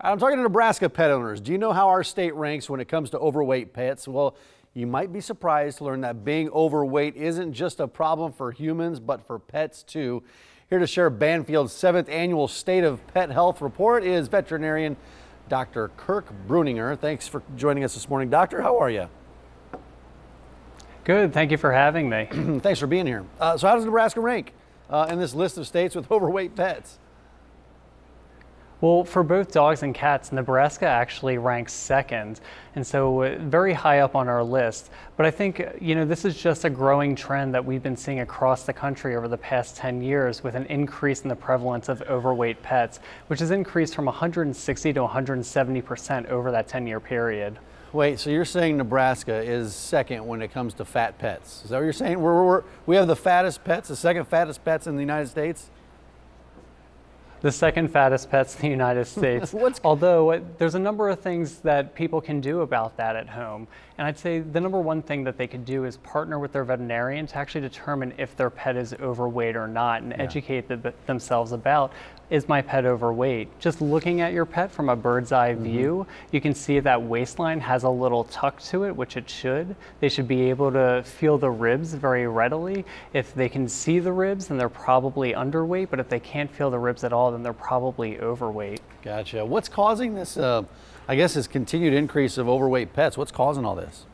I'm talking to Nebraska pet owners. Do you know how our state ranks when it comes to overweight pets? Well, you might be surprised to learn that being overweight isn't just a problem for humans, but for pets too. Here to share Banfield's 7th annual State of Pet Health report is veterinarian Dr. Kirk Bruninger. Thanks for joining us this morning. Doctor, how are you? Good. Thank you for having me. Thanks for being here. So how does Nebraska rank in this list of states with overweight pets? Well, for both dogs and cats, Nebraska actually ranks second, and so very high up on our list. But I think, this is just a growing trend that we've been seeing across the country over the past 10 years with an increase in the prevalence of overweight pets, which has increased from 160 to 170% over that 10-year period. Wait, so you're saying Nebraska is second when it comes to fat pets? Is that what you're saying? We have the fattest pets, the second fattest pets in the United States? The second fattest pets in the United States. Although there's a number of things that people can do about that at home. And I'd say the number one thing that they could do is partner with their veterinarian to actually determine if their pet is overweight or not and educate themselves about, is my pet overweight? Just looking at your pet from a bird's eye view, you can see that waistline has a little tuck to it, which it should. They should be able to feel the ribs very readily. If they can see the ribs, then they're probably underweight, but if they can't feel the ribs at all, then they're probably overweight. Gotcha. What's causing this, I guess, this continued increase of overweight pets? What's causing all this?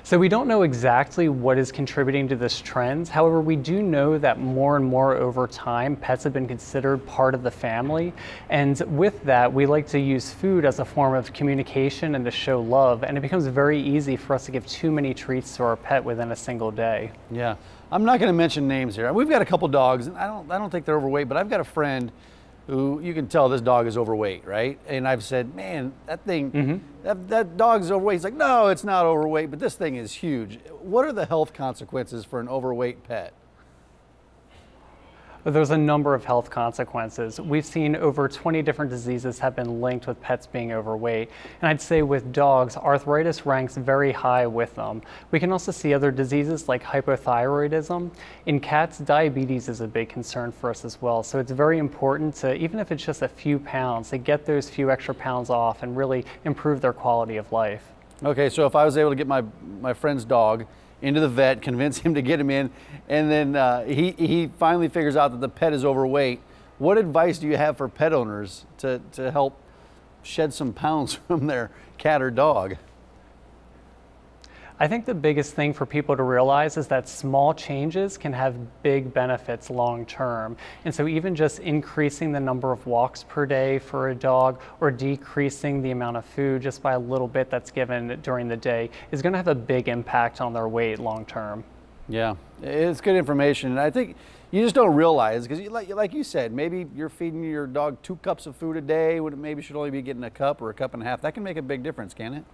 So we don't know exactly what is contributing to this trend. However, we do know that more and more over time, pets have been considered part of the family. And with that, we like to use food as a form of communication and to show love. And it becomes very easy for us to give too many treats to our pet within a single day. Yeah, I'm not going to mention names here. We've got a couple dogs, and I don't think they're overweight, but I've got a friend who you can tell this dog is overweight, right? And I've said, man, that thing, that dog's overweight. He's like, no, it's not overweight, but this thing is huge. What are the health consequences for an overweight pet? There's a number of health consequences. We've seen over 20 different diseases have been linked with pets being overweight. And I'd say with dogs, arthritis ranks very high with them. We can also see other diseases like hypothyroidism. In cats, diabetes is a big concern for us as well. So it's very important to, even if it's just a few pounds, to get those few extra pounds off and really improve their quality of life. Okay, so if I was able to get my friend's dog into the vet, convince him to get him in, and then he finally figures out that the pet is overweight. What advice do you have for pet owners to help shed some pounds from their cat or dog? I think the biggest thing for people to realize is that small changes can have big benefits long term. And so even just increasing the number of walks per day for a dog or decreasing the amount of food just by a little bit that's given during the day is going to have a big impact on their weight long term. Yeah, it's good information. And I think you just don't realize, because like you said, maybe you're feeding your dog 2 cups of food a day when it maybe should only be getting a cup or a cup and a half. That can make a big difference, can't it?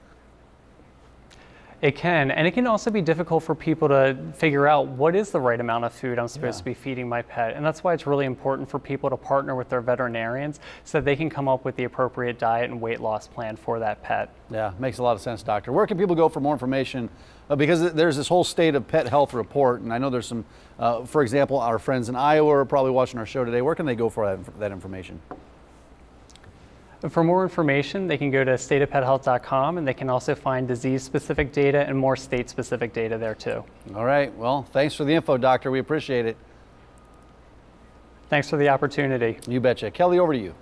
It can, and it can also be difficult for people to figure out what is the right amount of food I'm supposed to be feeding my pet. And that's why it's really important for people to partner with their veterinarians so that they can come up with the appropriate diet and weight loss plan for that pet. Yeah, makes a lot of sense, Doctor. Where can people go for more information? Because there's this whole State of Pet Health report, and I know there's some, for example, our friends in Iowa are probably watching our show today. Where can they go for that information? For more information, they can go to stateofpethealth.com, and they can also find disease-specific data and more state-specific data there too. All right. Well, thanks for the info, Doctor. We appreciate it. Thanks for the opportunity. You betcha. Kelly, over to you.